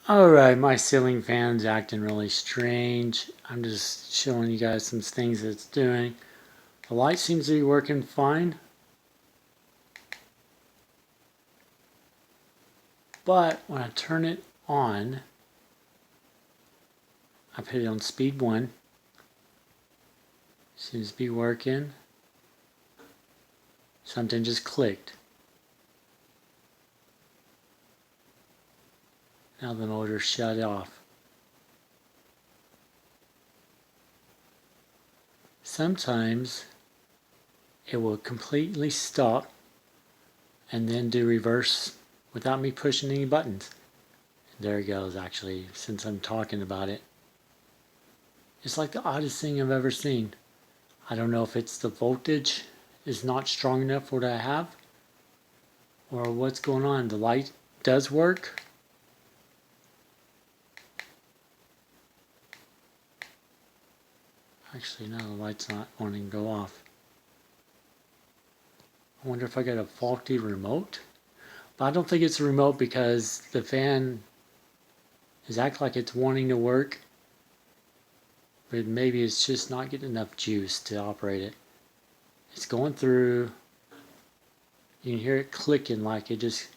Alright, my ceiling fan's acting really strange. I'm just showing you guys some things it's doing. The light seems to be working fine. But when I turn it on, I put it on speed 1. Seems to be working. Something just clicked. Now the motor shut off. Sometimes it will completely stop and then do reverse without me pushing any buttons. There it goes, actually, since I'm talking about it. It's like the oddest thing I've ever seen. I don't know if it's the voltage is not strong enough for what I have, or what's going on. The light does work. Actually, no, the light's not wanting to go off. I wonder if I got a faulty remote. But I don't think it's a remote because the fan is acting like it's wanting to work. But maybe it's just not getting enough juice to operate it. It's going through. You can hear it clicking like it just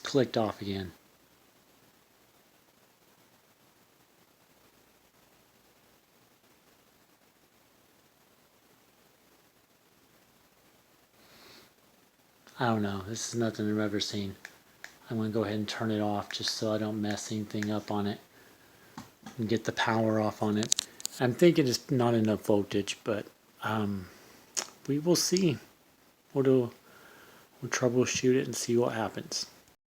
clicked off again. I don't know. This is nothing I've ever seen. I'm going to go ahead and turn it off just so I don't mess anything up on it and get the power off on it. I'm thinking it's not enough voltage, but we will see. We'll troubleshoot it and see what happens.